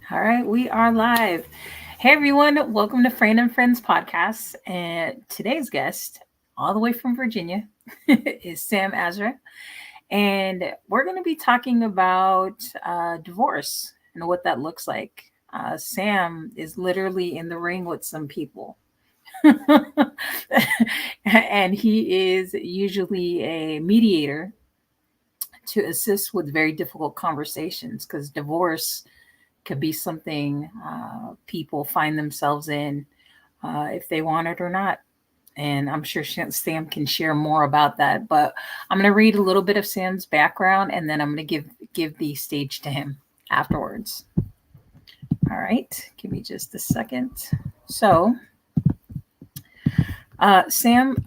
All right, we are live. Hey everyone, welcome to Friend and Friends podcast. And today's guest, all the way from Virginia, is Sam Asra. And we're going to be talking about divorce and what that looks like. Sam is literally in the ring with some people. And he is usually a mediator to assist with very difficult conversations because divorce could be something people find themselves in if they want it or not. And I'm sure Sam can share more about that. But I'm going to read a little bit of Sam's background, and then I'm going to give the stage to him afterwards. All right, give me just a second. So, Sam,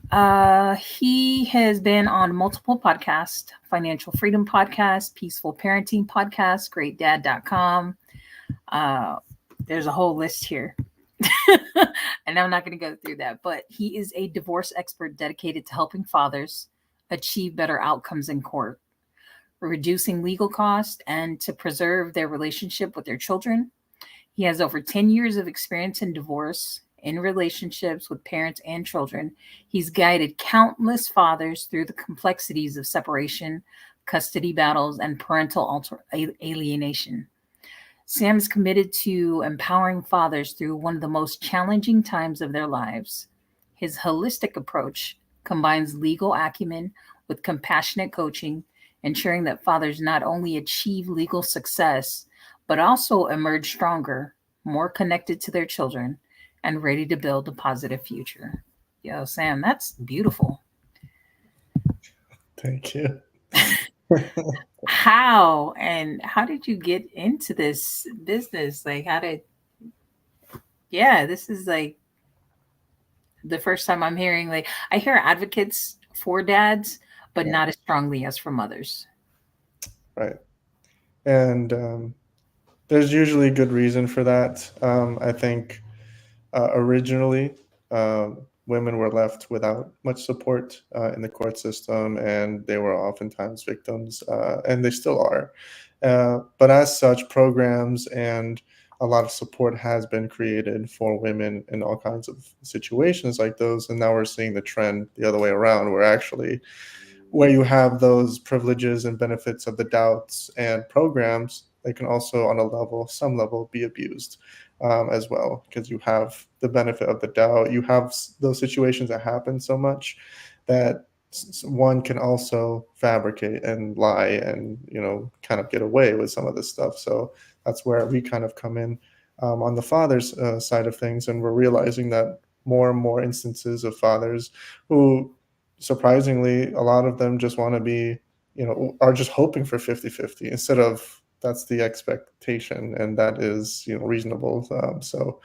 he has been on multiple podcasts: Financial Freedom Podcast, Peaceful Parenting Podcast, GreatDad.com. Uh, there's a whole list here. And I'm not going to go through that, but he is a divorce expert dedicated to helping fathers achieve better outcomes in court, reducing legal costs, and to preserve their relationship with their children. He has over 10 years of experience in divorce, in relationships with parents and children. He's guided countless fathers through the complexities of separation, custody battles, and alienation. Sam is committed to empowering fathers through one of the most challenging times of their lives. His holistic approach combines legal acumen with compassionate coaching, ensuring that fathers not only achieve legal success, but also emerge stronger, more connected to their children, and ready to build a positive future. Yo, Sam, that's beautiful. Thank you. How did you get into this business? Like, yeah, this is like the first time I'm hearing, like, I hear advocates for dads, but Yeah, not as strongly as for mothers. right. And there's usually a good reason for that. I think originally women were left without much support in the court system, and they were oftentimes victims, and they still are. But as such, programs and a lot of support has been created for women in all kinds of situations like those. And now we're seeing the trend the other way around, where actually where you have those privileges and benefits of the doubts and programs, they can also, on a level, some level, be abused as well, because you have the benefit of the doubt. You have those situations that happen so much that one can also fabricate and lie and kind of get away with some of this stuff. So that's where we kind of come in on the father's side of things, and we're realizing that more and more instances of fathers who surprisingly, a lot of them just want to be, are just hoping for 50-50 instead of that's the expectation and that is, reasonable. So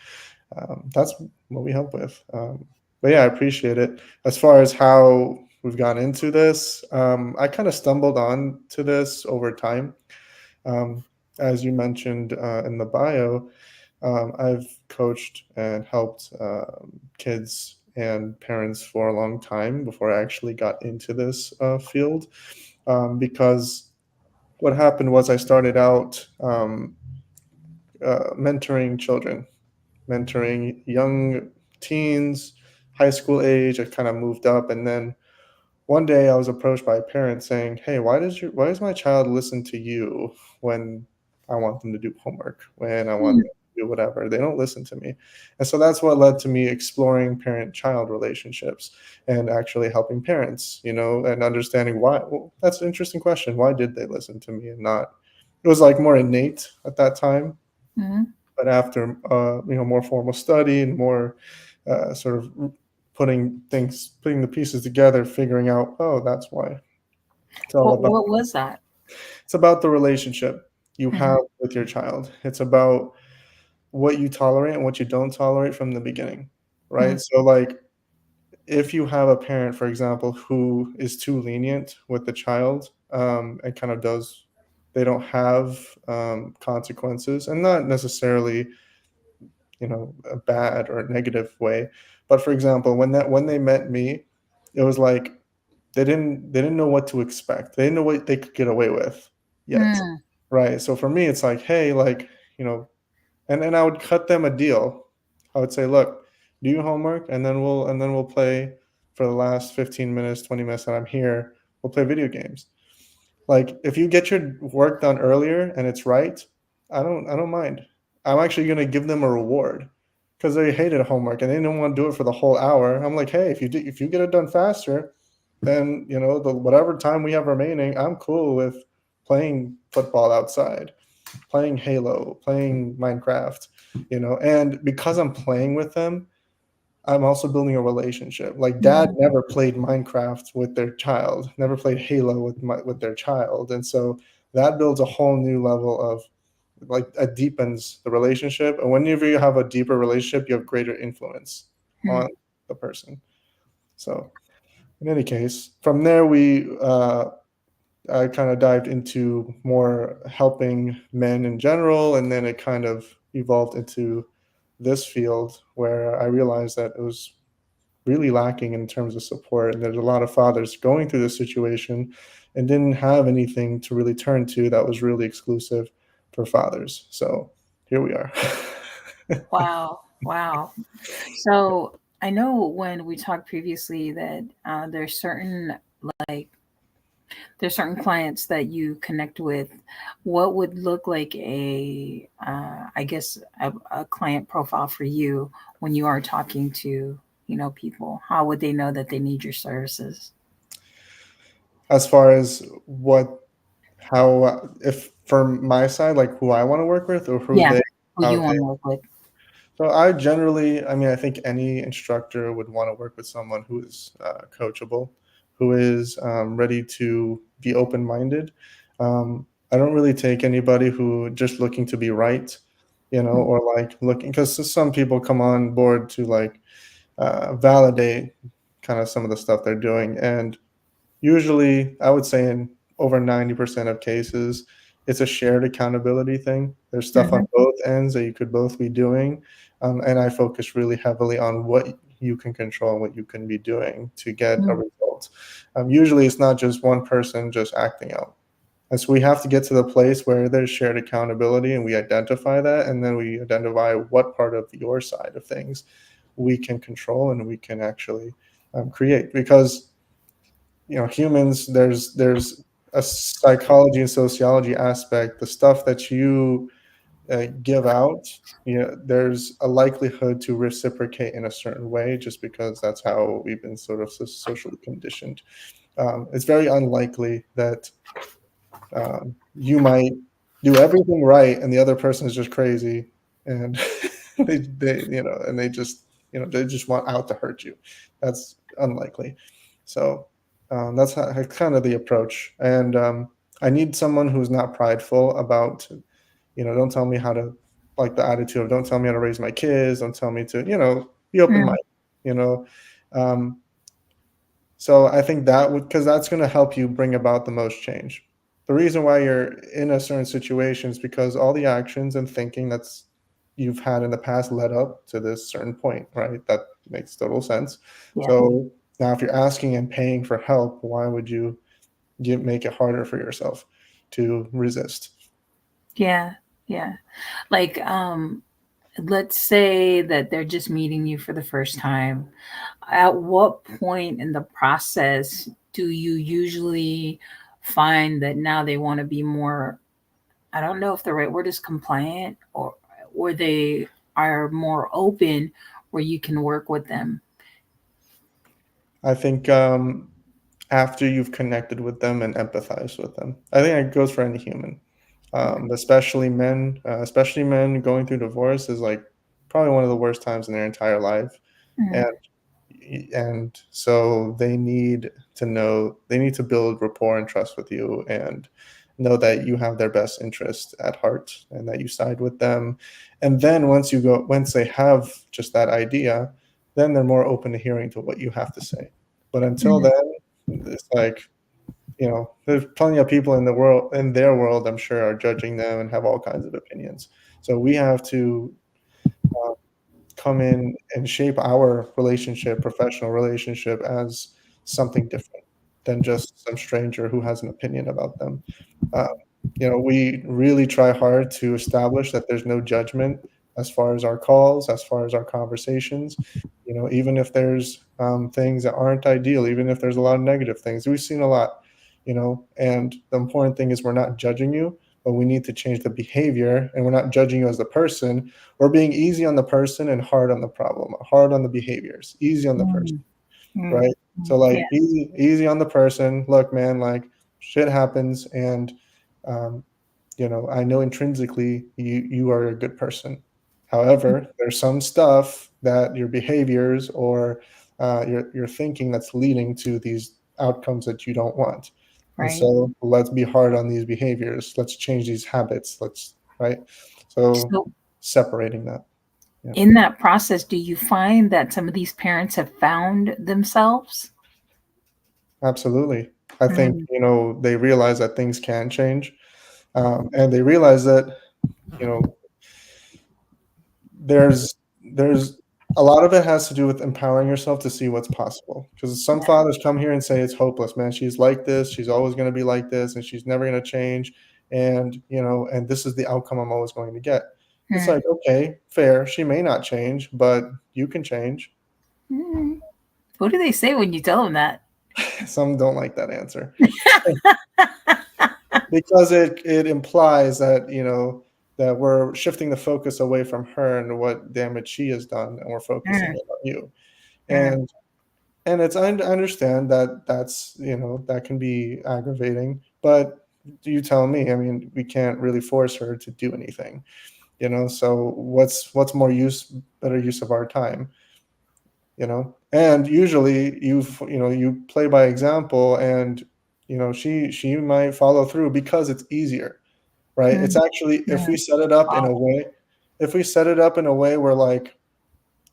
that's what we help with. But yeah, I appreciate it. As far as how we've gone into this, I kind of stumbled on to this over time. Um, as you mentioned in the bio, I've coached and helped kids and parents for a long time before I actually got into this field. Because what happened was I started out mentoring children, mentoring young teens, high school age. I kind of moved up, and then one day I was approached by a parent saying, "Hey, why does my child listen to you when I want them to do homework, when I want Hmm. them to do whatever? They don't listen to me." And so that's what led to me exploring parent-child relationships and actually helping parents, and understanding why. Well, that's an interesting question. Why did they listen to me and not? It was like more innate at that time, Mhm. but after more formal study and more sort of putting the pieces together, figuring out, oh, that's why. It's all about What was that? it's about the relationship you Mhm. have with your child. It's about what you tolerate and what you don't tolerate from the beginning, Mhm. right? So like if you have a parent, for example, who is too lenient with the child, and kind of does they don't have consequences, and not necessarily a bad or negative way. But for example, when they met me, it was like they didn't know what to expect. They didn't know what they could get away with yet, Mm. right? So for me, it's like, hey, like, you know, And then I would cut them a deal. I would say, look, do your homework, and then we'll play for the last 15 minutes, 20 minutes that I'm here. We'll play video games. Like if you get your work done earlier and it's right, I don't mind. I'm actually gonna give them a reward because they hated homework and they didn't want to do it for the whole hour. I'm like, hey, if you get it done faster, then you know the whatever time we have remaining, I'm cool with playing football outside, playing Halo, playing Minecraft, you know. And because I'm playing with them, I'm also building a relationship. Like dad Mhm. never played Minecraft with their child, never played Halo with their child, and so that builds a whole new level of like it deepens the relationship. And whenever you have a deeper relationship, you have greater influence on Mhm. the person. So in any case, from there we I kind of dived into more helping men in general, and then it kind of evolved into this field where I realized that it was really lacking in terms of support. And there's a lot of fathers going through this situation and didn't have anything to really turn to that was really exclusive for fathers. So here we are. Wow. Wow. So I know when we talked previously that there's certain like there's certain clients that you connect with. What would look like I guess a client profile for you when you are talking to people? How would they know that they need your services? As far as what, how, if from my side, like who I want to work with or who Yeah, they, who you how want to work with? so I generally, I mean, I think any instructor would want to work with someone who is coachable, who is ready to be open-minded. I don't really take anybody who just looking to be right, you know, Mm, or like looking because some people come on board to like validate kind of some of the stuff they're doing, and usually, I would say in over 90% of cases, it's a shared accountability thing. There's stuff on mhm, both ends that you could both be doing. And I focus really heavily on what you can control and what you can be doing to get a mm, result. Usually, it's not just one person just acting out. And so we have to get to the place where there's shared accountability and we identify that. And then we identify what part of your side of things we can control and we can actually create. Because you know humans there's a psychology and sociology aspect. The stuff that you give out, you know, there's a likelihood to reciprocate in a certain way just because that's how we've been sort of socially conditioned. It's very unlikely that you might do everything right and the other person is just crazy and they you know and they just you know they just want out to hurt you. That's unlikely. So that's kind of the approach. And I need someone who's not prideful about, you know, don't tell me how to, like the attitude of don't tell me how to raise my kids, don't tell me to, you know, be open mm, minded, you know. um, so I think that would, because that's going to help you bring about the most change. The reason why you're in a certain situation is because all the actions and thinking that's you've had in the past led up to this certain point, right? That makes total sense. yeah, So now if you're asking and paying for help, why would you make it harder for yourself to resist? yeah, yeah. Like, let's say that they're just meeting you for the first time. At what point in the process do you usually find that now they want to be more, I don't know if the right word is compliant, or they are more open where you can work with them? I think after you've connected with them and empathized with them, I think it goes for any human, especially men going through divorce is like probably one of the worst times in their entire life. Mm, And so they need to know, they need to build rapport and trust with you and know that you have their best interest at heart and that you side with them. And then once they have just that idea, then they're more open to hearing to what you have to say. But until mm, then, it's like, you know, there's plenty of people in the world, in their world, I'm sure, are judging them and have all kinds of opinions. So we have to come in and shape our relationship, professional relationship, as something different than just some stranger who has an opinion about them. Uh, you know, we really try hard to establish that there's no judgment as far as our calls, as far as our conversations. Even if there's things that aren't ideal, even if there's a lot of negative things, we've seen a lot. And the important thing is we're not judging you, but we need to change the behavior, and we're not judging you as the person. We're being easy on the person and hard on the problem, hard on the behaviors, easy on the person, Mm, mm, right? So yeah, like easy on the person. Look, man, like shit happens, and um, I know intrinsically you are a good person. However, there's some stuff that your behaviors or your thinking that's leading to these outcomes that you don't want. And right. so let's be hard on these behaviors. Let's change these habits. Right? So So separating that. Yeah, in that process, do you find that some of these parents have found themselves? absolutely. I think, Mm, they realize that things can change. And they realize that, you know, there's a lot of it has to do with empowering yourself to see what's possible, because some fathers come here and say it's hopeless, man, she's like this, she's always going to be like this, and she's never going to change, and this is the outcome I'm always going to get. It's mm, like, okay, fair, she may not change, but you can change. mm. What do they say when you tell them that? Some don't like that answer because it implies that that we're shifting the focus away from her and what damage she has done, and we're focusing Mm, it on you. mm. And it's, I understand that that can be aggravating, but you tell me. I mean, we can't really force her to do anything. So what's better use of our time? And usually you play by example, and she might follow through because it's easier, right? It's Mm, actually, if we mm. set it up in Wow. a way, where like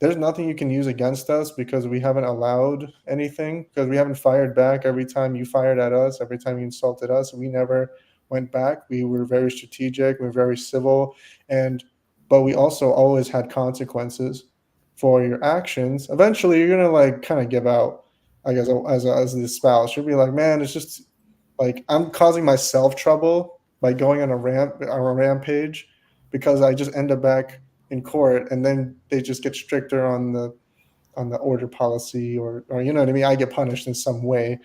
there's nothing you can use against us because we haven't allowed anything, because we haven't fired back every time you fired at us, every time you insulted us. We never went back. We were very strategic, we were very civil, and but we also always had consequences for your actions. Eventually you're gonna like kind of give out, I guess, as the spouse. You'll be like, man, it's just like I'm causing myself trouble by going on a rampage, because I just end up back in court, and then they just get stricter on the order policy, or you know what I mean. I get punished in some way.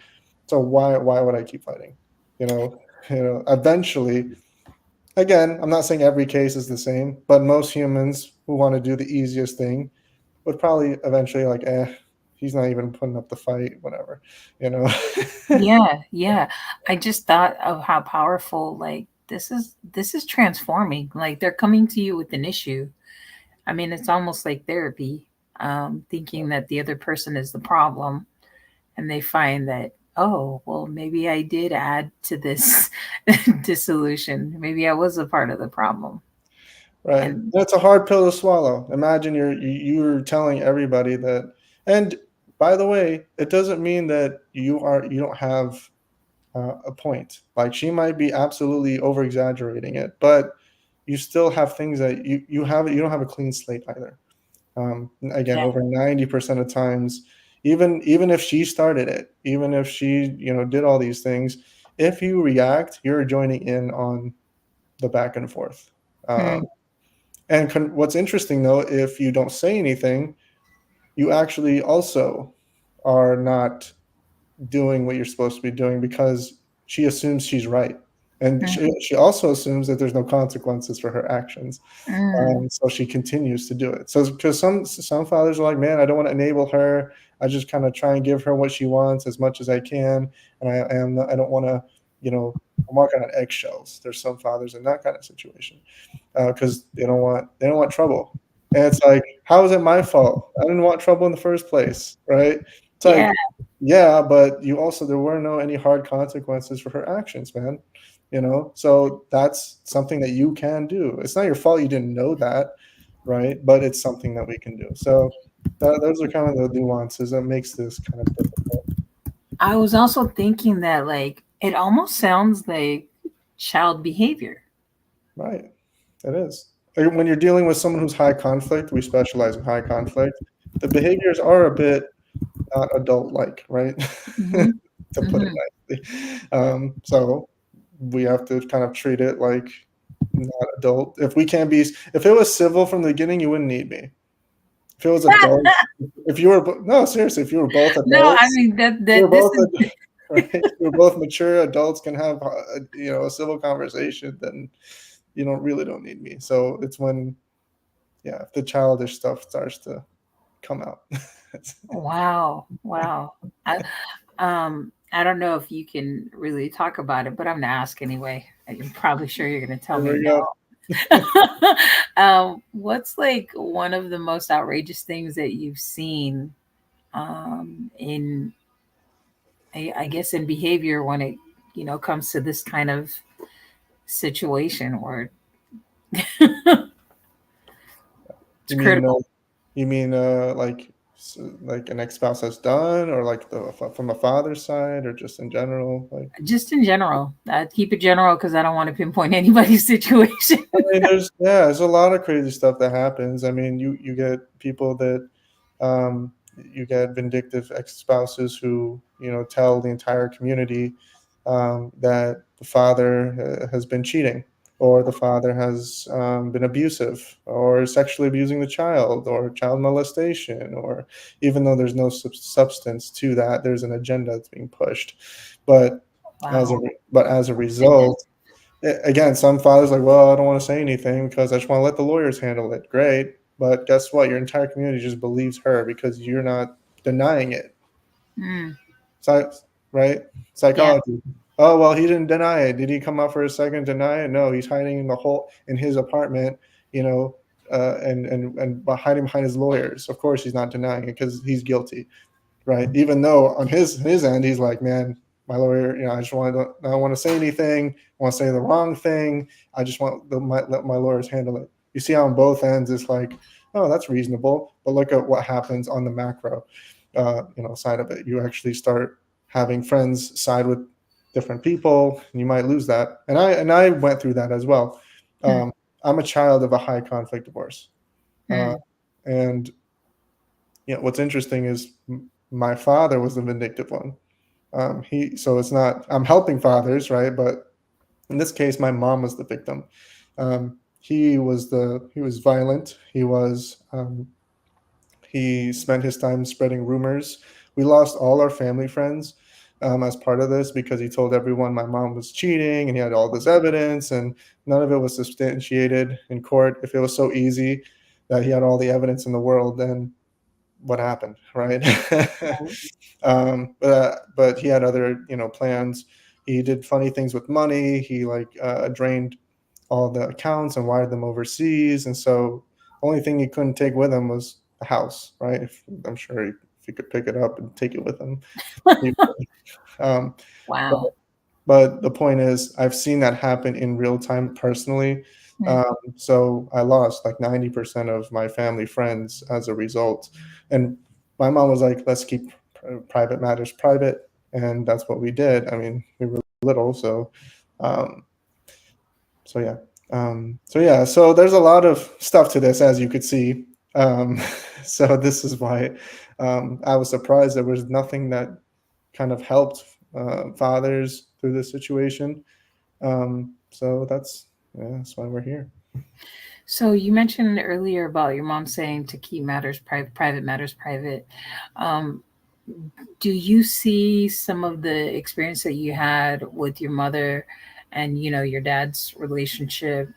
So why would I keep fighting? You know, eventually, again, I'm not saying every case is the same, but most humans who want to do the easiest thing would probably eventually like, he's not even putting up the fight, whatever, you know. Yeah, yeah. I just thought of how powerful like this is transforming. Like they're coming to you with an issue. I mean, it's almost like therapy, thinking that the other person is the problem, and they find that, oh, well, maybe I did add to this dissolution. Maybe I was a part of the problem. Right. And That's a hard pill to swallow. Imagine you're telling everybody that. And by the way, it doesn't mean that you don't have a point. Like, she might be absolutely over exaggerating it, but you still have things that you don't have a clean slate either. Again, yeah, over 90% of times, even if she started it, even if she did all these things, if you react, you're joining in on the back and forth. Um, mm, and what's interesting though, if you don't say anything, you actually also are not doing what you're supposed to be doing, because she assumes she's right. And mm, she also assumes that there's no consequences for her actions. mm. So she continues to do it. So because some fathers are like, man, I don't want to enable her. I just kind of try and give her what she wants as much as I can, and I don't want to, I'm walking on eggshells. There's some fathers in that kind of situation, because they don't want trouble. And it's like, how is it my fault? I didn't want trouble in the first place, right? It's Yeah, like, yeah, but there were no any hard consequences for her actions, man. So that's something that you can do. It's not your fault you didn't know that, right? But it's something that we can do. So those are kind of the nuances that makes this kind of difficult, I was also thinking that like it almost sounds like child behavior. right? It is. Like, when you're dealing with someone who's high conflict, we specialize in high conflict. The behaviors are a bit not adult like, right? Hmm. To put it Hmm. nicely. So we have to kind of treat it like not adult. If we can't be, if it was civil from the beginning, you wouldn't need me. If it was adult, if you were no, seriously, if you were both No, I adults, mean we were this both is right. If we're both mature adults can have a civil conversation, then you don't need me. So it's when if the childish stuff starts to come out. wow, wow. I don't know if you can really talk about it, but I'm gonna ask anyway. I'm probably sure you're gonna tell There me we go. no. What's like one of the most outrageous things that you've seen in I guess in behavior when it comes to this kind of situation where it's You mean critical? like an ex-spouse has done, or like from a father's side, or just in general, like. Just in general, keep it general because I don't want to pinpoint anybody's situation. I mean, there's a lot of crazy stuff that happens. I mean, you get people that, you get vindictive ex-spouses who tell the entire community that the father has been cheating, or the father has been abusive, or sexually abusing the child, or child molestation, or even though there's no substance to that, there's an agenda that's being pushed. But Wow. as a result, again, some fathers like, well, I don't want to say anything because I just want to let the lawyers handle it. Great, but guess what? Your entire community just believes her because you're not denying it. Mm, So, right? yeah. Psychology. Oh well, he didn't deny it. Did he come out for a second deny it? No, he's hiding in his apartment, you know, and hiding behind his lawyers. Of course, he's not denying it because he's guilty, right? Even though on his end, he's like, man, my lawyer, I just want to, I don't want to say anything. I want to say the wrong thing. I just want let my lawyers handle it. You see how on both ends it's like, oh, that's reasonable. But look at what happens on the macro, side of it. You actually start having friends side with different people, and you might lose that. And I went through that as well. Mm, I'm a child of a high conflict divorce, uh, mm, and what's interesting is my father was the vindictive one. So it's not, I'm helping fathers, right? But in this case, my mom was the victim. He was violent. He spent his time spreading rumors. We lost all our family friends as part of this because he told everyone my mom was cheating and he had all this evidence, and none of it was substantiated in court. If it was so easy that he had all the evidence in the world, then what happened, right? But he had other plans. He did funny things with money. He like drained all the accounts and wired them overseas, and so the only thing he couldn't take with him was the house, right? I'm sure if he could pick it up and take it with him, he would. Um, but wow. but the point is, I've seen that happen in real time personally. Mm, So I lost like 90% of my family friends as a result. And my mom was like, let's keep private matters private. And that's what we did. I mean, we were little. Um, so yeah. So there's a lot of stuff to this, as you could see. Um, so this is why I was surprised there was nothing that kind of helped fathers through this situation. So that's why we're here. so you mentioned earlier about your mom saying to keep matters private matters private. Um, do you see some of the experience that you had with your mother and your dad's relationship?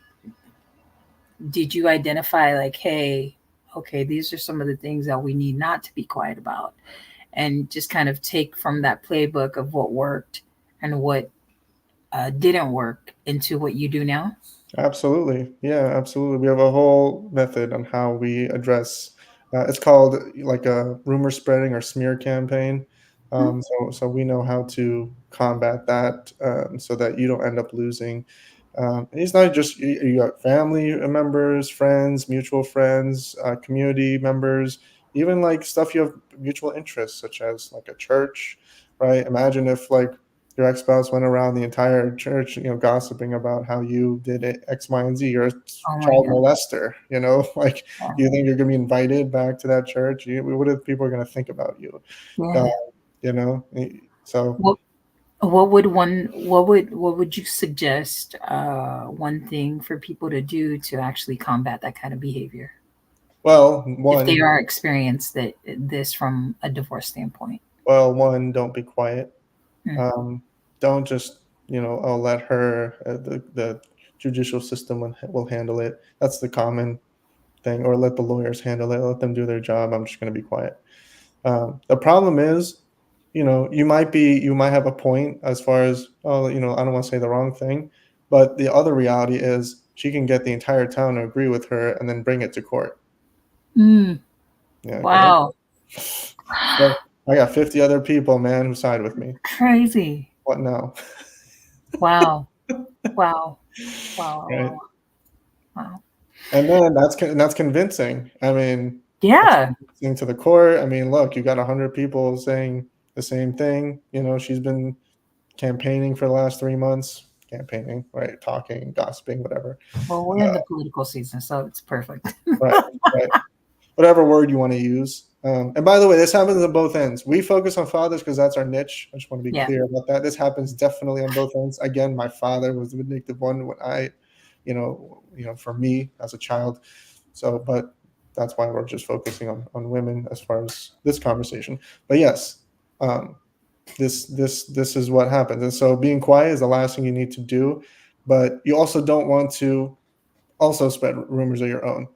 Did you identify like, hey, okay, these are some of the things that we need not to be quiet about, and just kind of take from that playbook of what worked and what didn't work into what you do now? Absolutely. Yeah, absolutely. We have a whole method on how we address. It's called like a rumor spreading or smear campaign. Hmm. So we know how to combat that, so that you don't end up losing. And it's not just you got family members, friends, mutual friends, community members, even like stuff you have mutual interests, such as like a church, right? Imagine if like your ex-spouse went around the entire church, gossiping about how you did it, X, Y, and Z. You're a Oh my child god. molester, like, do you think you're going to be invited back to that church? What are people going to think about you? Uh, Yeah. you know, so Well, what would you suggest one thing for people to do to actually combat that kind of behavior Well, if they one, are experienced this from a divorce standpoint? one, don't be quiet. Mm. Um, don't just, oh, let her, the judicial system will handle it. That's the common thing. Or let the lawyers handle it. Let them do their job. I'm just going to be quiet. The problem is, you might have a point as far as, oh, I don't want to say the wrong thing, but the other reality is she can get the entire town to agree with her and then bring it to court. Mm. Yeah, because Wow. I got 50 other people, man, who side with me. Crazy. What now? Wow. Wow. Wow. Right. Wow. Wow. And then that's convincing. I mean, that's Yeah. convincing to the court. I mean, look, you got 100 people saying the same thing. She's been campaigning for the last 3 months, campaigning, right? Talking, gossiping, whatever. Well, we're in the political season, so it's perfect. Right, right. Whatever word you want to use. And by the way, this happens on both ends. We focus on fathers because that's our niche. I just want to be Yeah. clear about that. This happens definitely on both ends. Again, my father was the vindictive one when for me as a child. So, but that's why we're just focusing on women as far as this conversation. But yes, um, this is what happens. And so being quiet is the last thing you need to do. But you also don't want to also spread rumors of your own,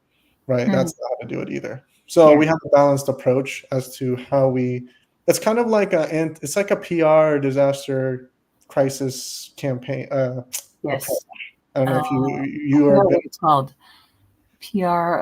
right? Mm. That's not how to do it either. So Yeah. we have a balanced approach as to how we. It's kind of like it's like a PR disaster crisis campaign approach. Yes. I don't know Uh, if I you are a forgot bit what it's called. PR.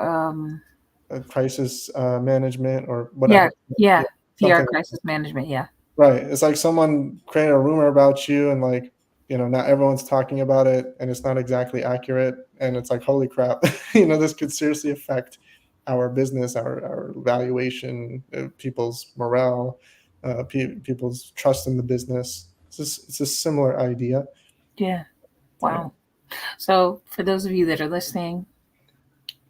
crisis management or Yeah. whatever, Yeah. yeah, PR something. crisis management. Yeah. Right. It's like someone created a rumor about you and like, not everyone's talking about it and it's not exactly accurate. And it's like, holy crap, this could seriously affect our business, our valuation, people's morale, people's trust in the business. It's a similar idea. Yeah. Yeah. Wow. So, for those of you that are listening,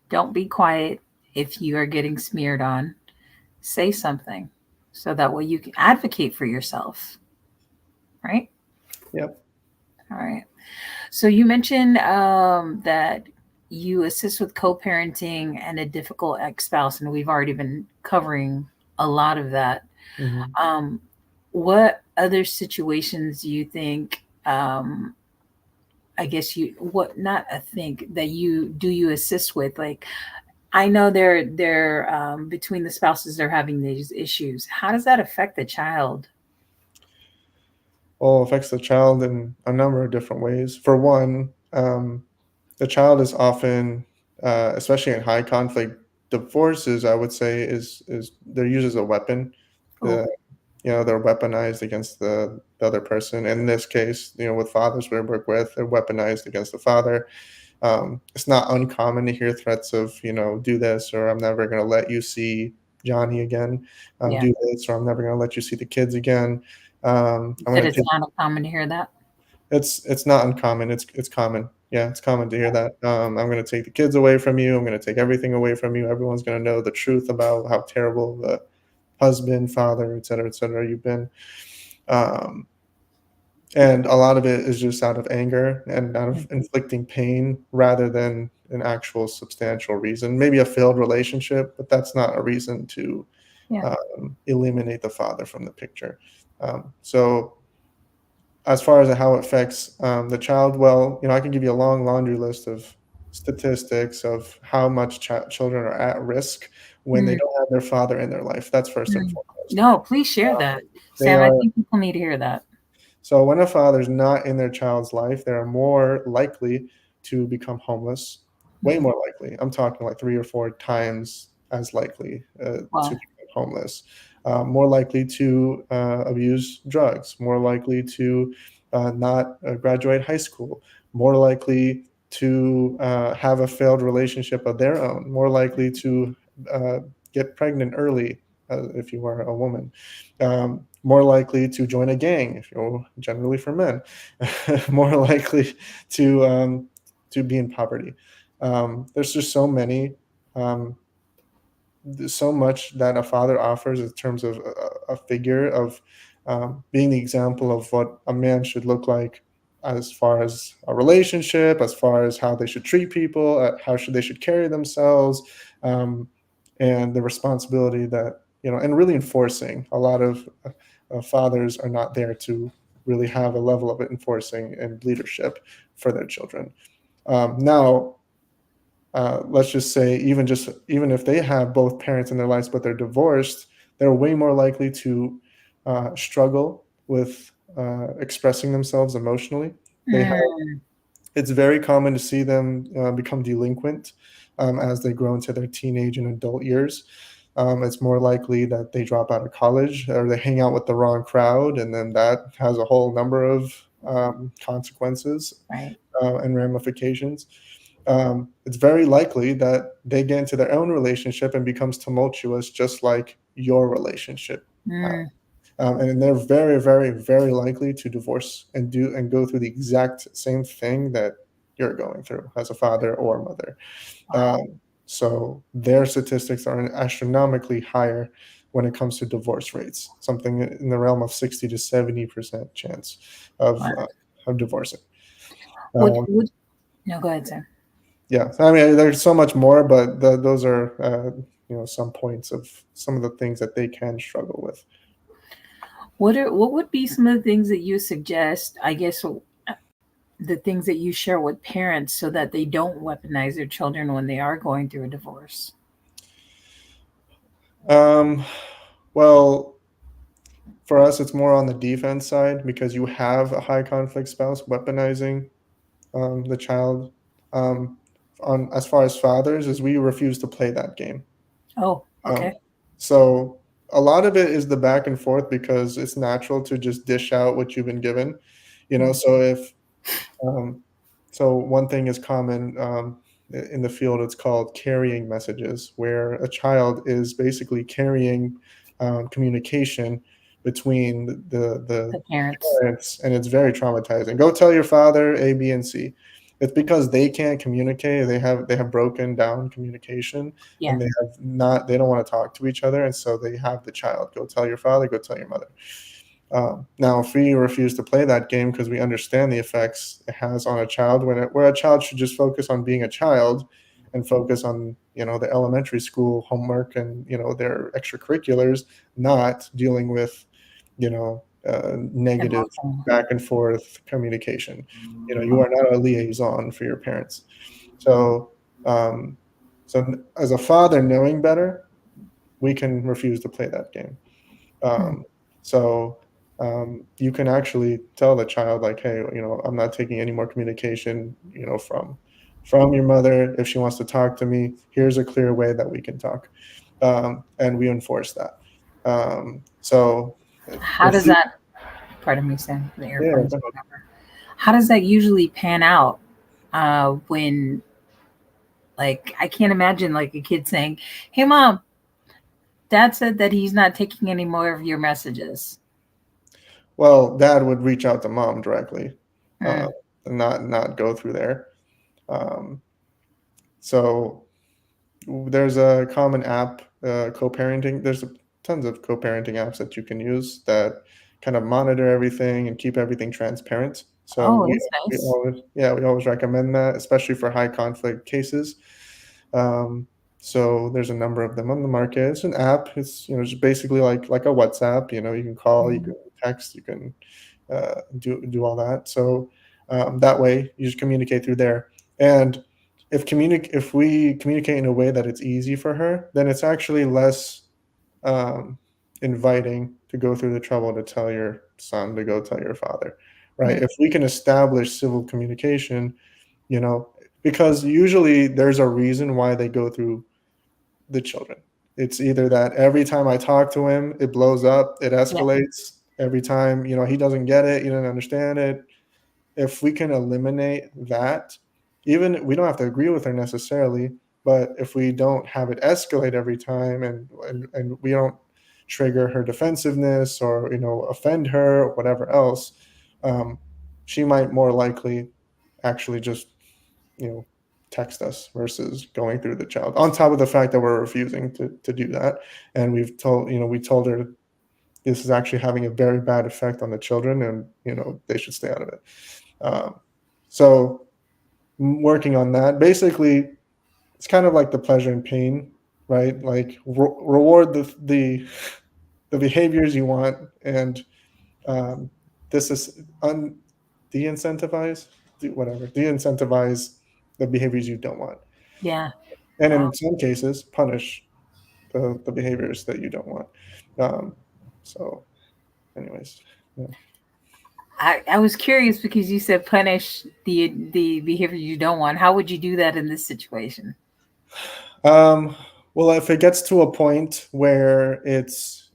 don't be quiet if you are getting smeared on. Say something so that way you can advocate for yourself, right? Yep. All right. So, you mentioned that you assist with co parenting and a difficult ex spouse, and we've already been covering a lot of that. Hmm. Um, what other situations do you think? I guess you what not I think that you assist with, like I know they're between the spouses they're having these issues. How does that affect the child? Well, it affects the child in a number of different ways. For one, the child is often, especially in high conflict divorces, I would say is they're used as a weapon. Oh, The they're weaponized against the other person. In this case, with fathers we work with, they're weaponized against the father. It's not uncommon to hear threats of, do this or I'm never going to let you see Johnny again. yeah. Do this or I'm never going to let you see the kids again. You I'm said going to it's take. not uncommon to hear that. It's not uncommon. It's common. Yeah, it's common to hear that. I'm going to take the kids away from you. I'm going to take everything away from you. Everyone's going to know the truth about how terrible the husband, father, et cetera, you've been. Um, and a lot of it is just out of anger and out of Mm. inflicting pain rather than an actual substantial reason. Maybe a failed relationship, but that's not a reason to Yeah. eliminate the father from the picture. So as far as how it affects the child, well, I can give you a long laundry list of statistics of how much children are at risk when they Mm, don't have their father in their life. That's first and mm. foremost. No, please share that, They Sam. I are think people need to hear that. So when a father's not in their child's life, they are more likely to become homeless. Way Mm. more likely. I'm talking like 3 or 4 times as likely to Wow. become homeless. More likely to abuse drugs. More likely to not graduate high school. More likely to have a failed relationship of their own. More likely to uh, get pregnant early if you are a woman. More likely to join a gang if you're generally for men. More likely to be in poverty. There's just um, so much that a father offers in terms of a figure of being the example of what a man should look like as far as a relationship, as far as how they should treat people, how should they should carry themselves, um, and the responsibility that, and really enforcing. A lot of fathers are not there to really have a level of enforcing and leadership for their children. Now, let's just say even if they have both parents in their lives but they're divorced, they're way more likely to struggle with expressing themselves emotionally. They have Mm, It's very common to see them become delinquent as they grow into their teenage and adult years. It's more likely that they drop out of college or they hang out with the wrong crowd, and then that has a whole number of consequences right. and ramifications. It's very likely that they get into their own relationship and becomes tumultuous, just like your relationship has. Mm, And they're very, very, very likely to divorce and go through the exact same thing that you're going through as a father or mother. wow. Um, so their statistics are astronomically higher when it comes to divorce rates, something in the realm of 60 to 70% chance of Wow. uh, of divorcing. What Um, would no go ahead, sir. yeah, I mean, there's so much more, but those are some points of some of the things that they can struggle with. What would be some of the things that you suggest, I guess, the things that you share with parents so that they don't weaponize their children when they are going through a divorce? Um, well, for us, it's more on the defense side because you have a high conflict spouse weaponizing the child. Um, on as far as fathers, is we refuse to play that game. Oh, Um, okay. so a lot of it is the back and forth because it's natural to just dish out what you've been given. Mm. So if um, so one thing is common in the field. It's called carrying messages, where a child is basically carrying communication between the The parents. parents, and it's very traumatizing. Go tell your father A, B, and C. It's because they can't communicate. They have broken down communication, Yeah. and they don't want to talk to each other, and so they have the child go tell your father, go tell your mother. Now, if we refuse to play that game because we understand the effects it has on a child, where a child should just focus on being a child and focus on the elementary school homework and their extracurriculars, not dealing with negative Emotional. back and forth communication. You are not a liaison for your parents. So, um, so as a father, knowing better, we can refuse to play that game. Hmm. So you can actually tell the child like, hey, I'm not taking any more communication, from your mother. If she wants to talk to me, here's a clear way that we can talk, and we enforce that. So How if does you, that, pardon me, Sam, the yeah, airplanes or whatever. How does that usually pan out when, like, I can't imagine like a kid saying, "Hey, mom, dad said that he's not taking any more of your messages." well, dad would reach out to mom directly, uh, Mm. and not go through there. Um, so there's a common app, co-parenting. There's tons of co-parenting apps that you can use that kind of monitor everything and keep everything transparent. So Oh, we that's we nice. always yeah we always recommend that, especially for high conflict cases. Um, so there's a number of them on the market. It's an app. It's just basically like a WhatsApp. You can call, you Mm. can text, you can do all that. So that way you just communicate through there. And if we communicate in a way that it's easy for her, then it's actually less um, inviting to go through the trouble to tell your son to go tell your father, right? Mm. If we can establish civil communication, you know, because usually there's a reason why they go through the children. It's either that every time I talk to him, it blows up, it Yeah. escalates. Every time, he doesn't get it, he doesn't understand it. If we can eliminate that, even we don't have to agree with her necessarily, but if we don't have it escalate every time, and we don't trigger her defensiveness or offend her or whatever else, um, she might more likely actually just you know text us versus going through the child, on top of the fact that we're refusing to do that. And we told her this is actually having a very bad effect on the children, and they should stay out of it. Um, so working on that, basically, it's kind of like the pleasure and pain, right? Like reward the behaviors you want, and um, this is de-incentivize, whatever, de-incentivize the behaviors you don't want, Yeah. and Wow. in some cases punish the behaviors that you don't want. Um, so, anyways, yeah. I was curious because you said punish the behavior you don't want. How would you do that in this situation? Um, well, if it gets to a point where it's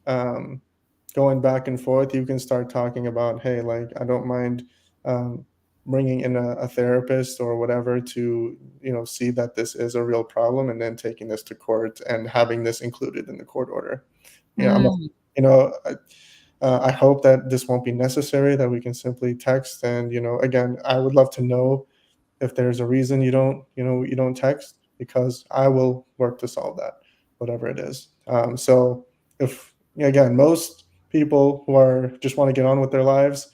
going back and forth, you can start talking about, hey, like, I don't mind um, bringing in a therapist or whatever to, see that this is a real problem, and then taking this to court and having this included in the court order. I'm, Mm, you know, I, I hope that this won't be necessary, that we can simply text. And, again, I would love to know if there's a reason you don't text, because I will work to solve that, whatever it is. So if, again, most people who are just want to get on with their lives,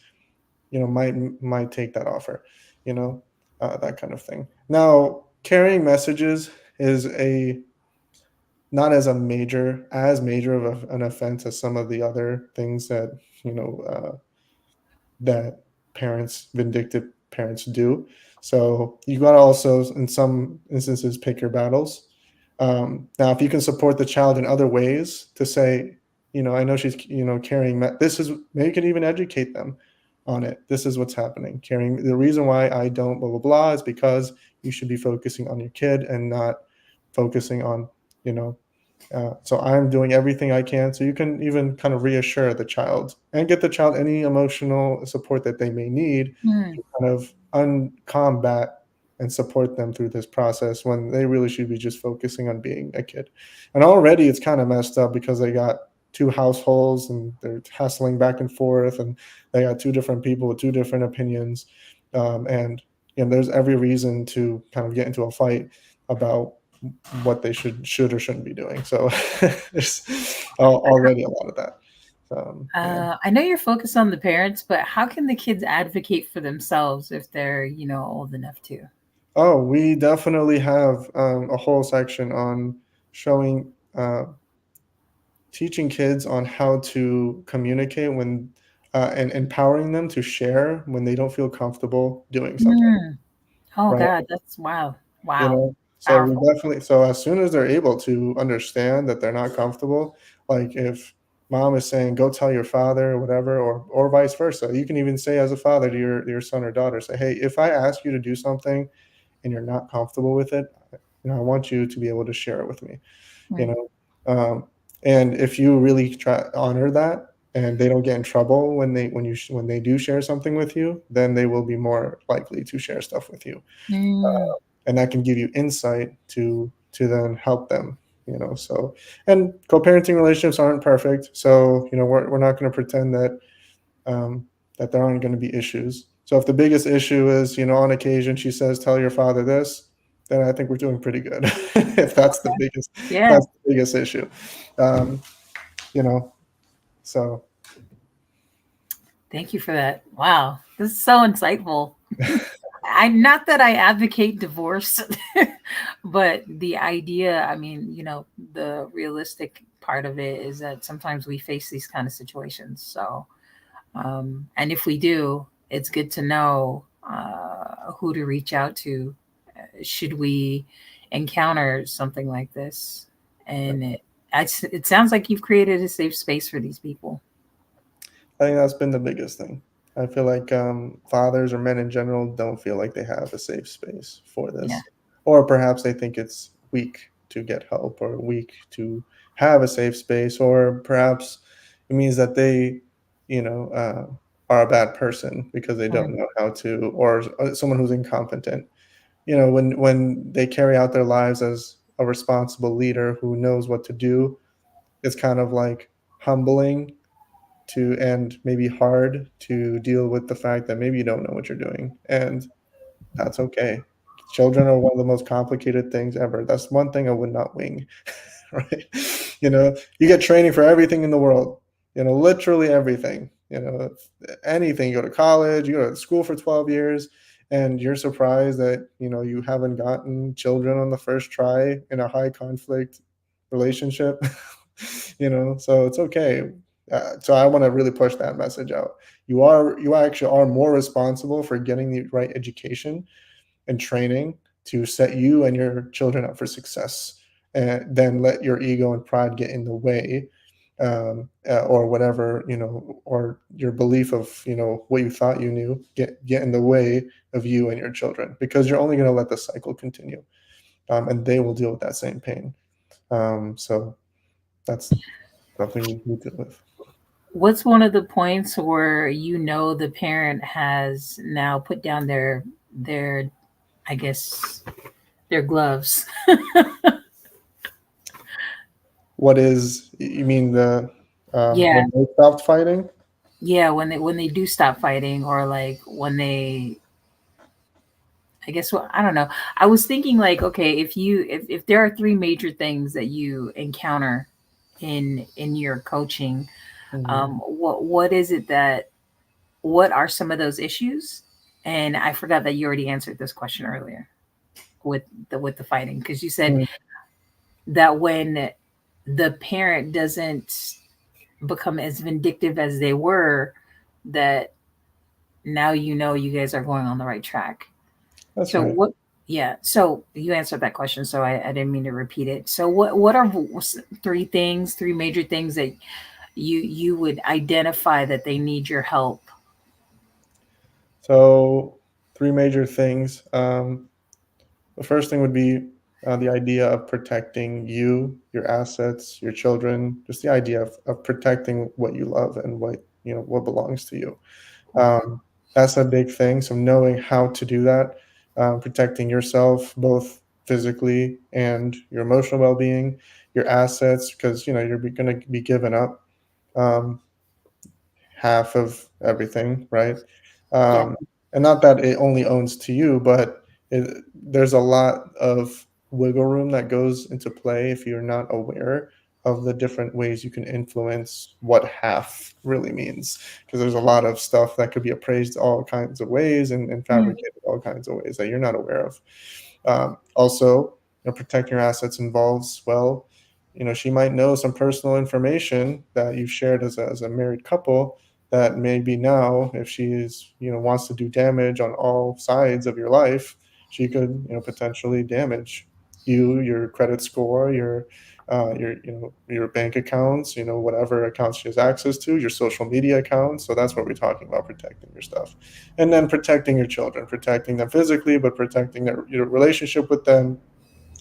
might take that offer, you know, that kind of thing. Now, carrying messages is a not as major of an offense as some of the other things that you know that vindictive parents do. So you got to also, in some instances, pick your battles. Now, if you can support the child in other ways, to say, I know she's, carrying that. This is, maybe you can even educate them on it. This is what's happening. Carrying, the reason why I don't blah blah blah is because you should be focusing on your kid and not focusing on, you know, so I'm doing everything I can. So you can even kind of reassure the child and get the child any emotional support that they may need mm, to kind of uncombat and support them through this process, when they really should be just focusing on being a kid. And already it's kind of messed up because they got two households and they're hassling back and forth, and they got two different people with two different opinions. And there's every reason to kind of get into a fight about what they should or shouldn't be doing. So there's already a lot of that. Yeah. I know you're focused on the parents, but how can the kids advocate for themselves if they're, old enough to? Oh, we definitely have a whole section on showing, teaching kids on how to communicate when, and empowering them to share when they don't feel comfortable doing something. Mm. Oh Right. God, that's wow, you wow, know so we powerful. definitely, so as soon as they're able to understand that they're not comfortable, like if mom is saying go tell your father or whatever, or vice versa, you can even say as a father to your son or daughter, say, hey, if I ask you to do something and you're not comfortable with it, I want you to be able to share it with me. you Mm, know um, and if you really try honor that, and they don't get in trouble when they do share something with you, then they will be more likely to share stuff with you, mm, and that can give you insight to then help them. So, and co-parenting relationships aren't perfect, so we're not going to pretend um, that there aren't going to be issues. So if the biggest issue is, on occasion she says tell your father this, then I think we're doing pretty good. If that's the biggest, yeah, that's the biggest issue. um, you know so thank you for that. Wow, this is so insightful. I not that I advocate divorce, but the idea, I mean, the realistic part of it is that sometimes we face these kind of situations. So, and if we do, it's good to know who to reach out to should we encounter something like this. And it sounds like you've created a safe space for these people. I think that's been the biggest thing. I feel like fathers or men in general don't feel like they have a safe space for Yeah. this, or perhaps they think it's weak to get help, or weak to have a safe space, or perhaps it means that they, are a bad person because they don't Mm, know how to, or someone who's incompetent. When they carry out their lives as a responsible leader who knows what to do, it's kind of like humbling to, and maybe hard to deal with the fact that maybe you don't know what you're doing, and that's okay. Children are one of the most complicated things ever. That's one thing I would not wing. Right. You get training for everything in the world, literally everything. Anything. You go to college, you go to school for 12 years, and you're surprised that you haven't gotten children on the first try in a high conflict relationship. So it's okay. So I want to really push that message out. You actually are more responsible for getting the right education and training to set you and your children up for success, and then let your ego and pride get in the way, or whatever, or your belief of what you thought you knew get in the way of you and your children, because you're only going to let the cycle continue, and they will deal with that same pain. So that's something we deal with. What's one of the points where the parent has now put down their I guess their gloves? What is, you mean, the Yeah, when they stopped fighting? yeah, when they do stop fighting, or like when they, I guess, well, I don't know. I was thinking, like, okay, if there are three major things that you encounter in your coaching, Mhm. what is it that, what are some of those issues? And I forgot that you already answered this question earlier with the fighting, because you said Mhm. that when the parent doesn't become as vindictive as they were, that now you guys are going on the right track. That's So right. what? Yeah. So you answered that question. So I didn't mean to repeat it. So what are three things, three major things that you would identify that they need your help? So, three major things. The first thing would be the idea of protecting you, your assets, your children, just the idea of protecting what you love and what belongs to you. Um, that's a big thing. So knowing how to do that, protecting yourself both physically and your emotional well-being, your assets, because you're going to be giving up um, half of everything, right? Yeah. Um, and not that it only owns to you, but there's a lot of wiggle room that goes into play if you're not aware of the different ways you can influence what half really means. Because there's a lot of stuff that could be appraised all kinds of ways and Mm. fabricated all kinds of ways that you're not aware of. Also, protecting your assets involves, well, she might know some personal information that you've shared as a married couple, that maybe now, if she's, wants to do damage on all sides of your life, she could, potentially damage you, your credit score, your bank accounts, whatever accounts she has access to, your social media accounts. So that's what we're talking about, protecting your stuff. And then protecting your children, protecting them physically, but protecting your relationship with them,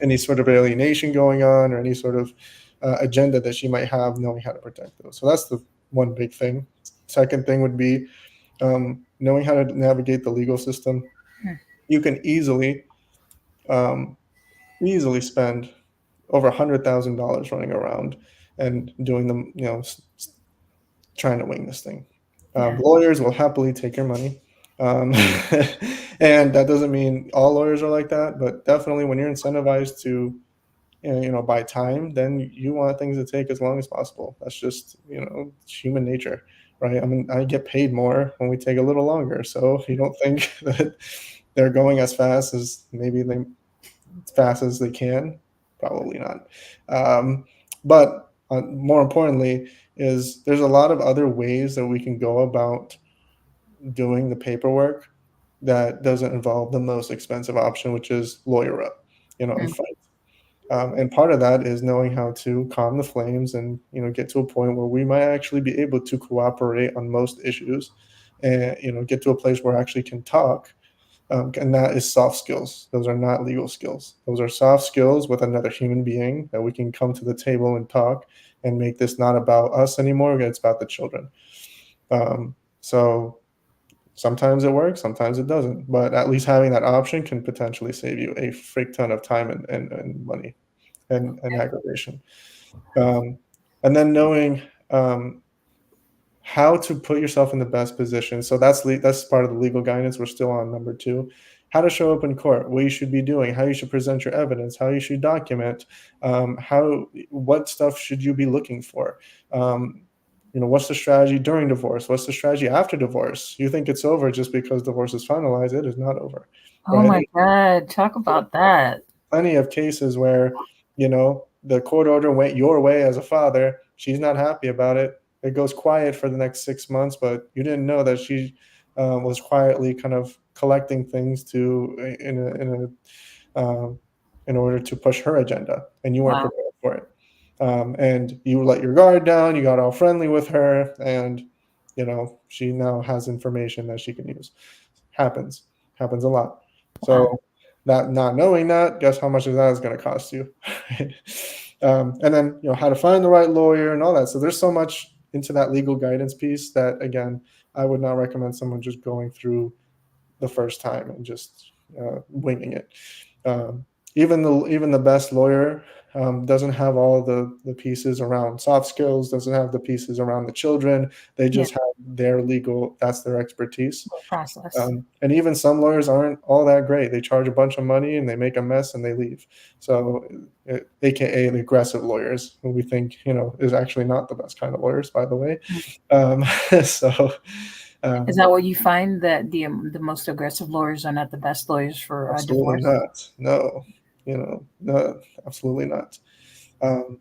any sort of alienation going on, or any sort of agenda that she might have, knowing how to protect those. So that's the one big thing. Second thing would be knowing how to navigate the legal system. You can um, easily spend over $100,000 running around and doing them, trying to wing this thing. Yeah. Lawyers will happily take your money. Um, and that doesn't mean all lawyers are like that, but definitely when you're incentivized to, buy time, then you want things to take as long as possible. That's just, it's human nature, right? I mean, I get paid more when we take a little longer. So if you don't think that they're going as fast as they can, probably not. But more importantly, is there's a lot of other ways that we can go about doing the paperwork that doesn't involve the most expensive option, which is lawyer up, and Mm. fight. And part of that is knowing how to calm the flames and get to a point where we might actually be able to cooperate on most issues, and get to a place where I actually can talk. And that is soft skills. Those are not legal skills. Those are soft skills with another human being that we can come to the table and talk and make this not about us anymore. It's about the children. So sometimes it works, sometimes it doesn't. But at least having that option can potentially save you a freak ton of time and money and aggravation. Um, and then knowing how to put yourself in the best position. So that's part of the legal guidance. We're still on number two. How to show up in court, what you should be doing, how you should present your evidence, how you should document, what stuff should you be looking for. Um, what's the strategy during divorce? What's the strategy after divorce? You think it's over just because divorce is finalized. It is not over, Oh right? my God. Talk about that. Plenty of cases where, the court order went your way as a father. She's not happy about it. It goes quiet for the next 6 months, but you didn't know that she was quietly kind of collecting things um, in order to push her agenda, and you weren't Wow. prepared for it. And you let your guard down. You got all friendly with her, and she now has information that she can use. Happens, happens a lot. Wow. So that not knowing that, guess how much of that is going to cost you, and then how to find the right lawyer and all that. So there's so much into that legal guidance piece that, again, I would not recommend someone just going through the first time and just winging it. Um, even the best lawyer doesn't have all the pieces around soft skills, doesn't have the pieces around the children. They Yeah. just have their legal, that's their expertise. Process. And even some lawyers aren't all that great. They charge a bunch of money and they make a mess and they leave. So, AKA the aggressive lawyers, who we think is actually not the best kind of lawyers, by the way. Mm. Um, so, Is um, that what you find, that the most aggressive lawyers are not the best lawyers for Absolutely divorce? not. No, no, absolutely not. Um,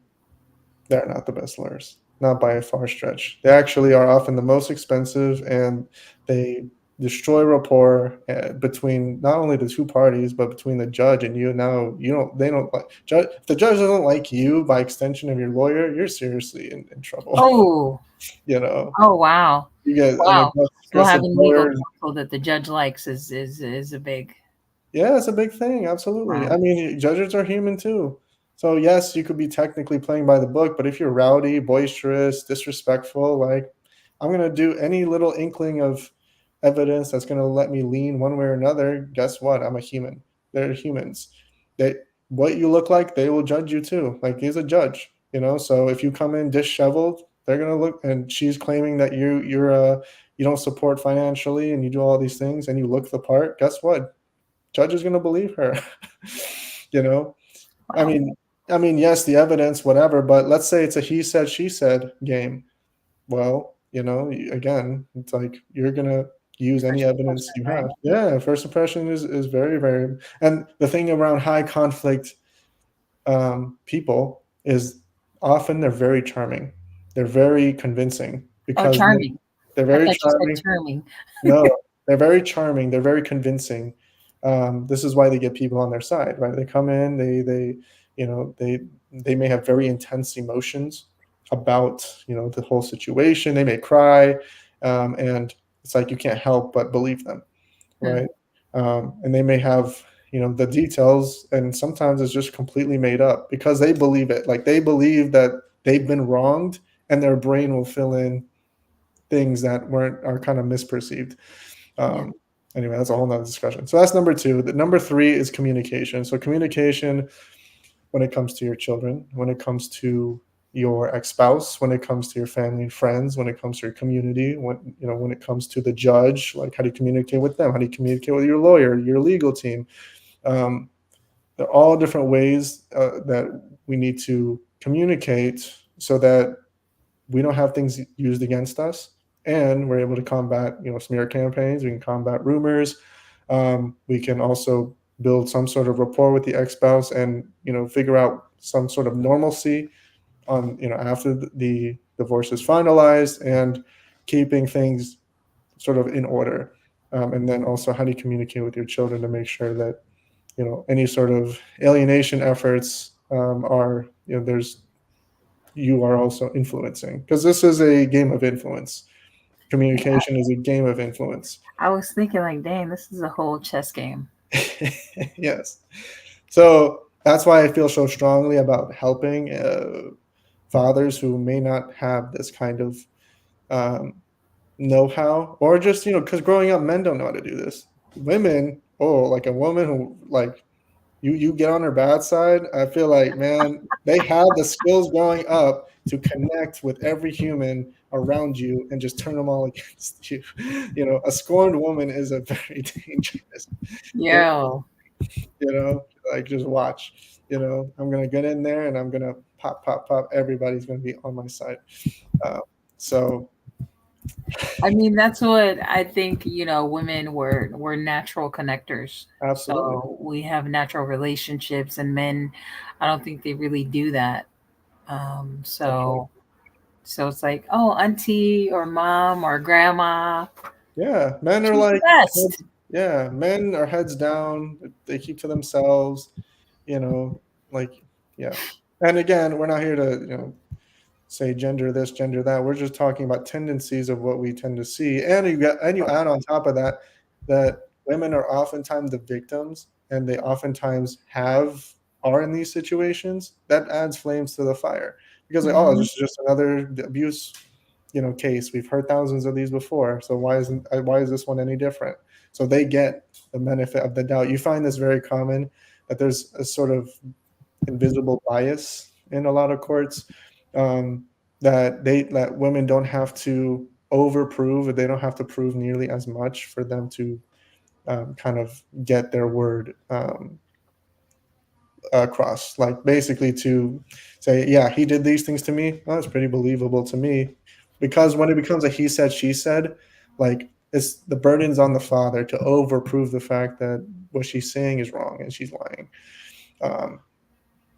they're not the best lawyers, not by a far stretch. They actually are often the most expensive, and they destroy rapport between not only the two parties but between the judge and you. Now you don't. They don't like judge. If the judge doesn't like you, by extension of your lawyer, you're seriously in trouble. Oh. you know, Oh wow. you get an Wow. So aggressive having legal lawyer. counsel that the judge likes is a big. Yeah, it's a big thing. Absolutely. Wow. I mean, judges are human too. So yes, you could be technically playing by the book, but if you're rowdy, boisterous, disrespectful, like, I'm gonna do any little inkling of evidence that's gonna let me lean one way or another. Guess what? I'm a human. They're humans. They What you look like, they will judge you too. Like, he's a judge. So if you come in disheveled, they're gonna look, and she's claiming that you don't support financially and you do all these things and you look the part. Guess what? Judge is going to believe her. you know i Wow. mean yes, the evidence, whatever, but let's say it's a he said she said game. Well, again, it's like you're going to use any First evidence impression, you right? have. Yeah, first impression is very, very. And the thing around high conflict people is often they're very charming, they're very convincing, Oh, because charming. they're I very thought you said charming. charming. No, they're very charming. They're very convincing. This is why they get people on their side, right? They come in, you know, they, they may have very intense emotions about, the whole situation. They may cry, and it's like you can't help but believe them, Hmm. right? And they may have, the details, and sometimes it's just completely made up because they believe it. Like, they believe that they've been wronged, and their brain will fill in things that weren't are kind of misperceived. Yeah. um, anyway, that's a whole nother discussion. So that's number two. The number three is communication. So communication when it comes to your children, when it comes to your ex-spouse, when it comes to your family and friends, when it comes to your community, when it comes to the judge, like, how do you communicate with them? How do you communicate with your lawyer, your legal team? Um, they're all different ways that we need to communicate so that we don't have things used against us, and we're able to combat smear campaigns. We can combat rumors. We can also build some sort of rapport with the ex-spouse, and figure out some sort of normalcy on after the divorce is finalized, and keeping things sort of in order. And then also, how do you communicate with your children to make sure that any sort of alienation efforts are there's you are also influencing, because this is a game of influence. Communication is a game of influence. I was thinking, like, dang, this is a whole chess game. Yes. So that's why I feel so strongly about helping fathers who may not have this kind of um, know-how, or just because growing up, men don't know how to do this. Women, oh, like a woman who, like, you get on her bad side, I feel like, man, they have the skills growing up to connect with every human around you and just turn them all against you. A scorned woman is a very dangerous thing. Yeah. you know, like, just watch. I'm gonna get in there and I'm gonna pop, pop, pop. Everybody's gonna be on my side. Uh, So I mean, that's what I think, women were natural connectors. absolutely. So we have natural relationships, and men, I don't think they really do that. That's right. So it's like, oh, auntie or mom or grandma, Yeah, men are she's the like, best. yeah, men are heads down. They keep to themselves, you know, like, yeah. And again, we're not here to, say gender this, gender that. We're just talking about tendencies of what we tend to see. And you add on top of that that women are oftentimes the victims, and they oftentimes are in these situations. That adds flames to the fire, because like, oh, Hmm. this is just another abuse, case. We've heard thousands of these before. So why is this one any different? So they get the benefit of the doubt. You find this very common, that there's a sort of invisible bias in a lot of courts, um, that women don't have to overprove, they don't have to prove nearly as much for them to kind of get their word across. Like basically to say, yeah, he did these things to me. Well, that's pretty believable to me, because when it becomes a he said she said, like it's the burden's on the father to overprove the fact that what she's saying is wrong and she's lying. Um,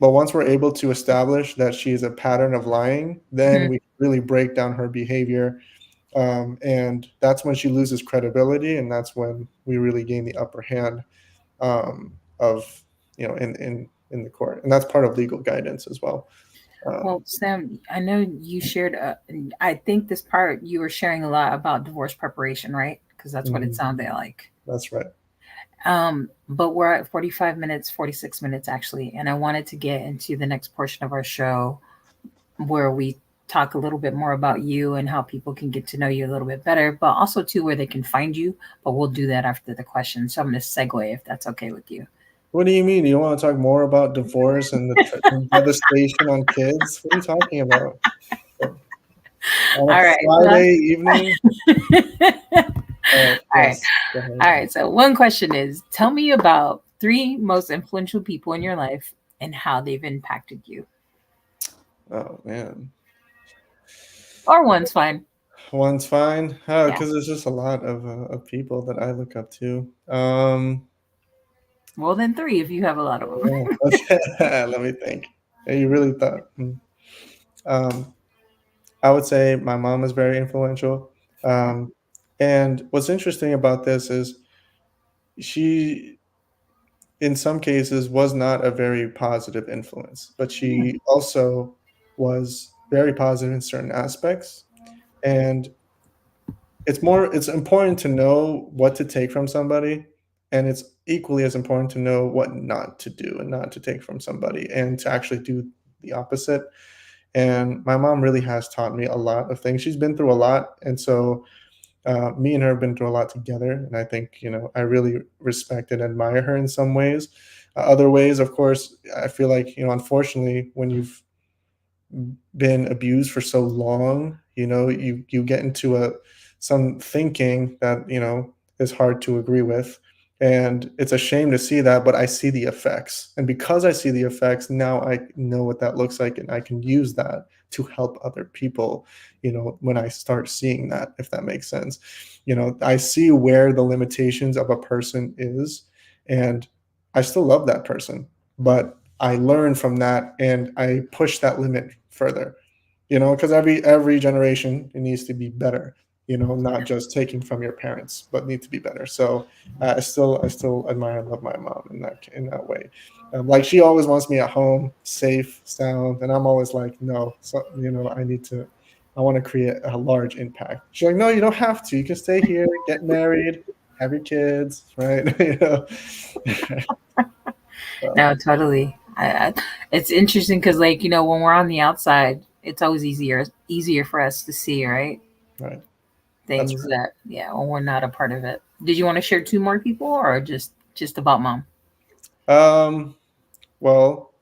But once we're able to establish that she is a pattern of lying, then we really break down her behavior. And that's when she loses credibility. And that's when we really gain the upper hand, of, in the court. And that's part of legal guidance as well. Well, Um, Sam, I know you shared, I think this part you were sharing a lot about divorce preparation, right? Because that's what it mhm, sounded like. that's right. But we're at 45 minutes, 46 minutes actually. And I wanted to get into the next portion of our show where we talk a little bit more about you and how people can get to know you a little bit better, but also too where they can find you. But we'll do that after the question. So I'm going to segue if that's okay with you. What do you mean? You want to talk more about divorce and the devastation on kids? What are you talking about? On a All right. Friday evening? All right. Yes, go All ahead. right. So one question is, tell me about three most influential people in your life and how they've impacted you. Oh, man. Or one's fine. One's fine. Yeah. Because there's just a lot of people that I look up to. Well, then three if you have a lot of them. Yeah, okay. Let me think. Yeah, you really thought. Um, I would say my mom is very influential. Um, and what's interesting about this is she, in some cases, was not a very positive influence, but she also was very positive in certain aspects. And it's important to know what to take from somebody, and it's equally as important to know what not to do and not to take from somebody, and to actually do the opposite. And my mom really has taught me a lot of things. She's been through a lot, and so me and her have been through a lot together. And I think, I really respect and admire her in some ways. Other ways, of course, I feel like, unfortunately, when you've been abused for so long, you get into a some thinking that, is hard to agree with. And it's a shame to see that, but I see the effects. And because I see the effects, now I know what that looks like, and I can use that to help other people, when I start seeing that, if that makes sense. I see where the limitations of a person is, and I still love that person, but I learn from that and I push that limit further, because every generation, it needs to be better, not just taking from your parents, but need to be better. So I still admire and love my mom in that way. Like she always wants me at home, safe, sound, and I'm always like, no. So I want to create a large impact. She's like, no, you don't have to. You can stay here, get married, have your kids, right? So, No, totally. It's interesting because, like, when we're on the outside, it's always easier for us to see, right? right. That's Things that, yeah, when we're not a part of it. Did you want to share two more people, or just about mom? right. Well,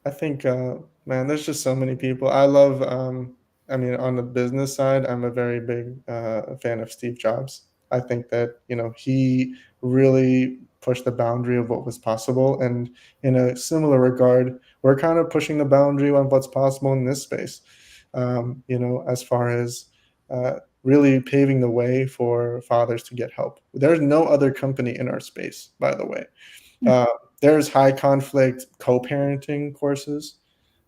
I think, man, there's just so many people. I love, I mean, on the business side, I'm a very big fan of Steve Jobs. I think that, he really pushed the boundary of what was possible. And in a similar regard, we're kind of pushing the boundary on what's possible in this space. as far as really paving the way for fathers to get help. There's no other company in our space, by the way. Hmm. Uh, there's high conflict co-parenting courses,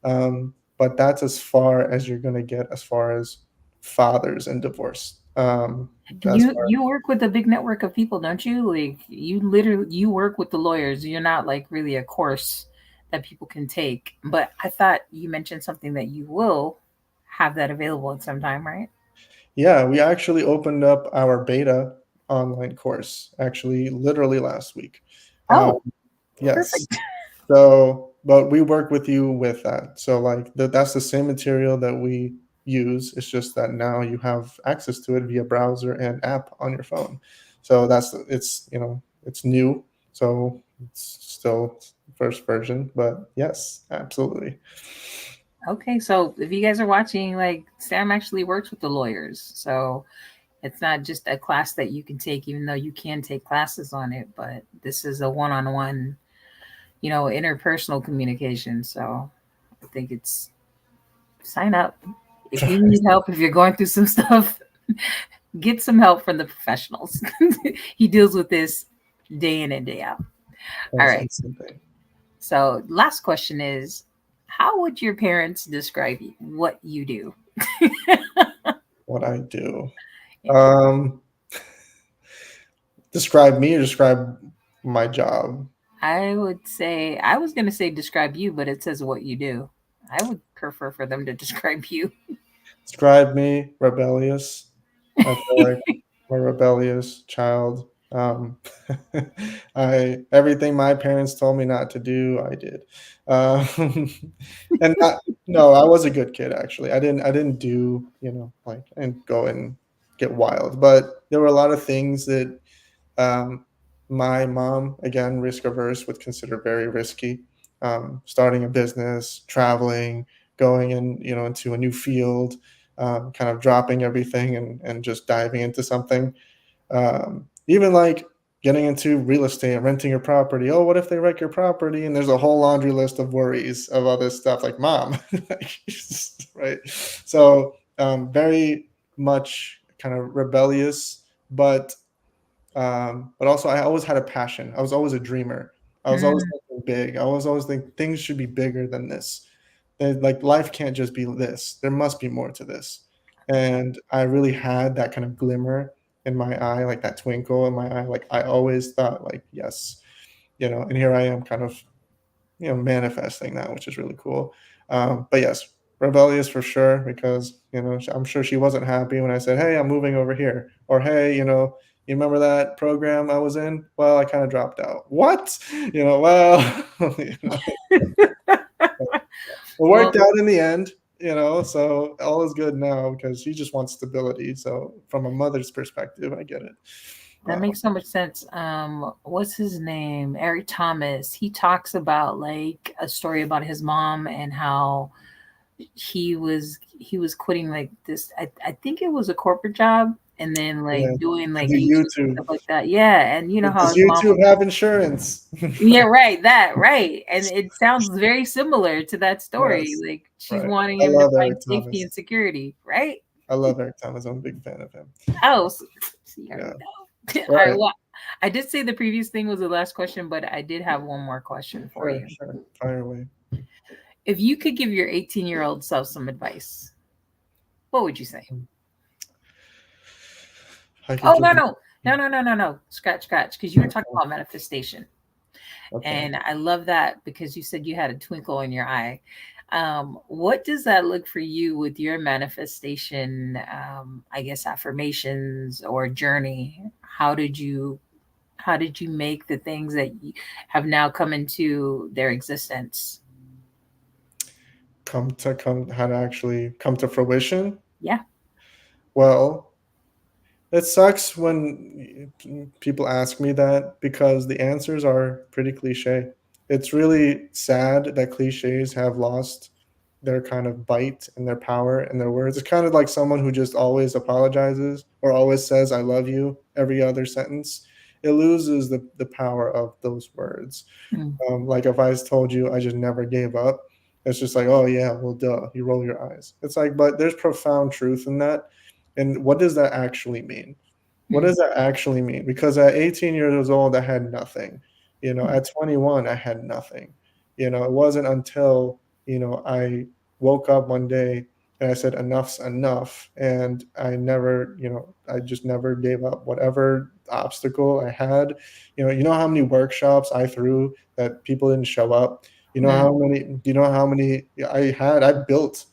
but that's as far as you're going to get as far as fathers and divorce. And As you far you work with a big network of people, don't you? Like you literally you work with the lawyers. You're not like really a course that people can take. But I thought you mentioned something that you will have that available at some time, right? Yeah, we actually opened up our beta online course actually literally last week. Um, Oh, yes. perfect. So, but we work with you with that. So, like, that's the same material that we use. It's just that now you have access to it via browser and app on your phone. So it's new. So it's still first version, but yes, absolutely. Okay, so if you guys are watching, like Sam actually works with the lawyers. So it's not just a class that you can take, even though you can take classes on it, but this is a one-on-one, interpersonal communication. So I think it's sign up. If you need help, if you're going through some stuff, get some help from the professionals. He deals with this day in and day out. All That's right. something. So, last question is, how would your parents describe what you do? What I do. Yeah. Um, Describe me or describe my job. I would say, I was going to say describe you, but it says what you do. I would prefer for them to describe you. Describe me rebellious. I feel like I'm a rebellious child. I everything my parents told me not to do, I did. Um, and no, I was a good kid actually. I didn't do like I didn't go and get wild, but there were a lot of things that um, my mom, again, risk averse, would consider very risky. Starting a business, traveling, going into a new field, kind of dropping everything and just diving into something. Even like getting into real estate, renting your property. Oh, what if they wreck your property? And there's a whole laundry list of worries of other stuff. Like, mom, right? So very much kind of rebellious, but also I always had a passion. I was always a dreamer. I was always Mm, thinking big. I was always thinking things should be bigger than this. Like life can't just be this. There must be more to this. And I really had that kind of glimmer in my eye, like that twinkle in my eye. Like I always thought, like yes, and here I am, kind of manifesting that, which is really cool. But yes, rebellious for sure because I'm sure she wasn't happy when I said, "Hey, I'm moving over here," or "Hey, you remember that program I was in? Well, I kind of dropped out." What? Well, it well, worked out in the end. So all is good now because she just wants stability. So from a mother's perspective, I get it. that makes so much sense. What's his name? Eric Thomas. He talks about like a story about his mom and how he was quitting like this. I think it was a corporate job and then Yeah, like doing to like do YouTube and YouTube. stuff like that. Yeah, and you know how Does his mom. YouTube have insurance? Yeah, right. That right, and it sounds very similar to that story. Yes, Like she's right. wanting I him to love find Eric safety Thomas. and security, right? I love Eric Thomas. I'm a big fan of him. Oh, so you Yeah. already know. All right. Right. Well, I did say the previous thing was the last question, but I did have one more question for Sure, you. sure. Fire away. If you could give your 18-year-old self some advice, what would you say? I could Oh give no you. no no no no no no scratch because you were talking about manifestation, Okay. and I love that because you said you had a twinkle in your eye. What does that look for you with your manifestation? I guess affirmations or journey. How did you make the things that have now come into their existence? How to actually come to fruition? Yeah. Well, it sucks when people ask me that because the answers are pretty cliche. It's really sad that cliches have lost their kind of bite and their power and their words. It's kind of like someone who just always apologizes or always says "I love you" every other sentence. It loses the power of those words. Mm. Like if I told you I just never gave up, It's just like, oh yeah, well duh, you roll your eyes. It's like, but there's profound truth in that. And what does that actually mean? What Mm, does that actually mean? Because at 18 years old, I had nothing. mm, At 21, I had nothing. It wasn't until, I woke up one day and I said, enough's enough. And I just never gave up. Whatever obstacle I had, you know how many workshops I threw that people didn't show up? mm, Do you know how many I had? I built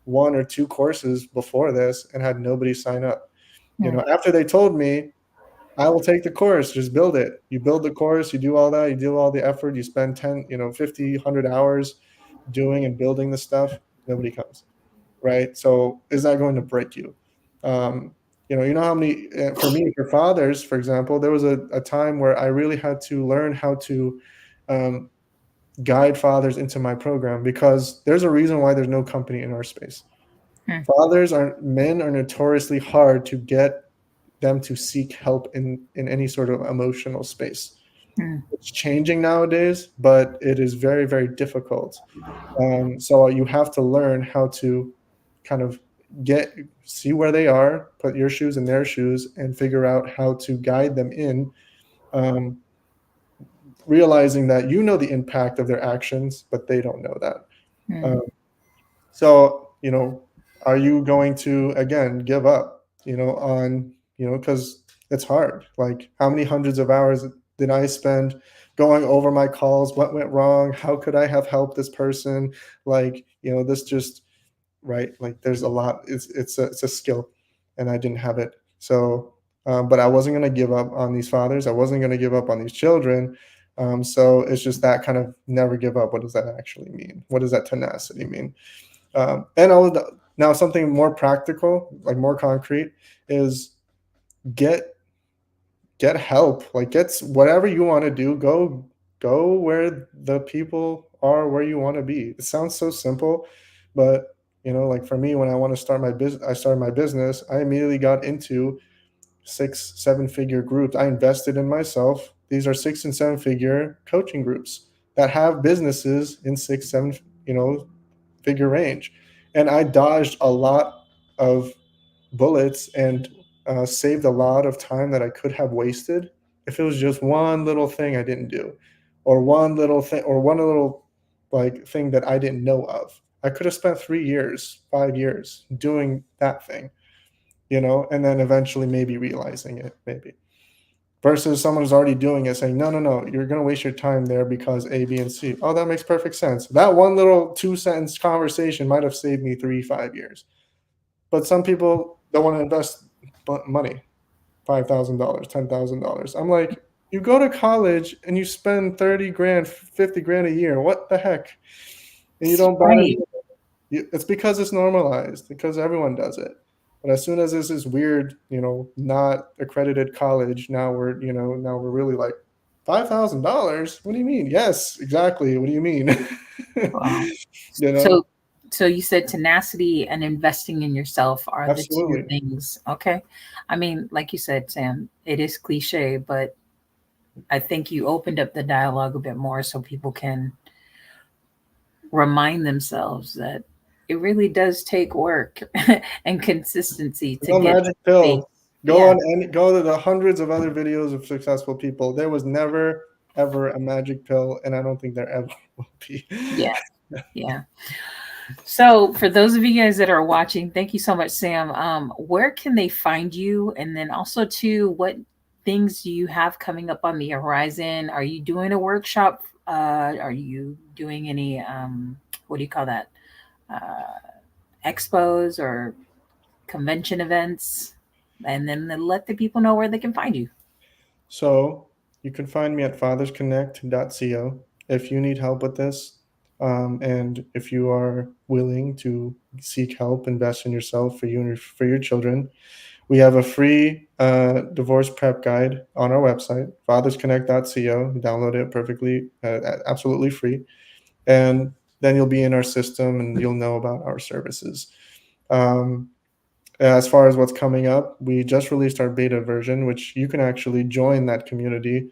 one or two courses before this and had nobody sign up. mm, After they told me, I will take the course, just build it. You build the course, you do all that, you do all the effort, you spend 10, 50, 100 hours doing and building the stuff, nobody comes, right? So is that going to break you? How many, for me, for fathers, for example, there was a time where I really had to learn how to um, guide fathers into my program because there's a reason why there's no company in our space. mm, Men are notoriously hard to get them to seek help in any sort of emotional space. mm, It's changing nowadays, but it is very, very difficult. So you have to learn how to kind of see where they are, put your shoes in their shoes, and figure out how to guide them in, um, realizing that you know the impact of their actions, but they don't know that. mm. Um, So, are you going to again give up, because it's hard. Like, how many hundreds of hours did I spend going over my calls? What went wrong? How could I have helped this person? Like, this just, right? Like, there's a lot. It's a skill, and I didn't have it. So, but I wasn't going to give up on these fathers. I wasn't going to give up on these children. So it's just that kind of never give up. What does that actually mean? What does that tenacity mean? And now something more practical, like more concrete, is get get help. Like, whatever you want to do. Go where the people are, where you want to be. It sounds so simple, but like for me, when I want to start my business, I started my business. I immediately got into 6, 7 figure groups. I invested in myself. These are 6 and 7 figure coaching groups that have businesses in 6, 7, figure range. And I dodged a lot of bullets and saved a lot of time that I could have wasted if it was just one little thing I didn't do, or one little thing, or one little like thing that I didn't know of. I could have spent 3 years, 5 years doing that thing, and then eventually maybe realizing it, maybe versus someone who's already doing it saying, no, no, no, you're going to waste your time there because A, B, and C. Oh, that makes perfect sense. That one little 2 sentence conversation might have saved me 3, 5 years. But some people don't want to invest money, $5,000, $10,000. I'm like, you go to college and you spend 30 grand, 50 grand a year. What the heck? And you don't bat an Right. ear. It's because it's normalized, because everyone does it. But as soon as this is weird, not accredited college, now we're really like, $5,000. What do you mean? Yes, exactly. What do you mean? Wow. you know, So, so you said tenacity and investing in yourself are the two absolutely. things. Okay. I mean, like you said, Sam, it is cliche, but I think you opened up the dialogue a bit more so people can remind themselves that it really does take work and consistency to No get magic to the space. pill. Go Yeah. on and go to the hundreds of other videos of successful people. There was never ever a magic pill, and I don't think there ever will be. Yeah. Yeah. So, for those of you guys that are watching, thank you so much, Sam. Where can they find you? And then also, too, what things do you have coming up on the horizon? Are you doing a workshop? Are you doing any, what do you call that? Expos or convention events? And then let the people know where they can find you. So you can find me at fathersconnect.co if you need help with this, and if you are willing to seek help, invest in yourself for you and for your children. We have a free divorce prep guide on our website, fathersconnect.co. Download it perfectly, absolutely free, and then you'll be in our system and you'll know about our services. Um, as far as what's coming up, we just released our beta version, which you can actually join that community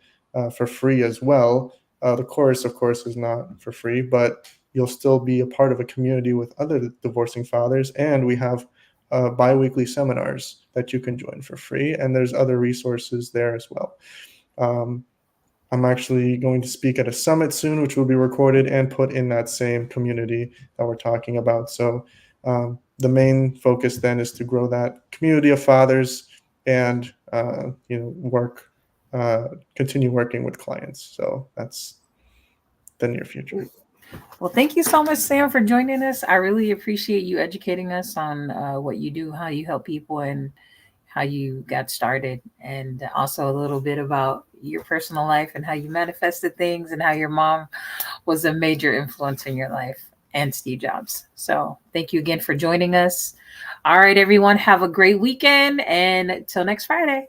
for free as well. The course, of course, is not for free, but you'll still be a part of a community with other divorcing fathers. And we have bi-weekly seminars that you can join for free. And there's other resources there as well. I'm actually going to speak at a summit soon, which will be recorded and put in that same community that we're talking about. So the main focus then is to grow that community of fathers and continue working with clients. So that's the near future. Well, thank you so much, Sam, for joining us. I really appreciate you educating us on what you do, how you help people, and how you got started, and also a little bit about your personal life and how you manifested things and how your mom was a major influence in your life, and Steve Jobs. So thank you again for joining us. All right, everyone, have a great weekend, and till next Friday.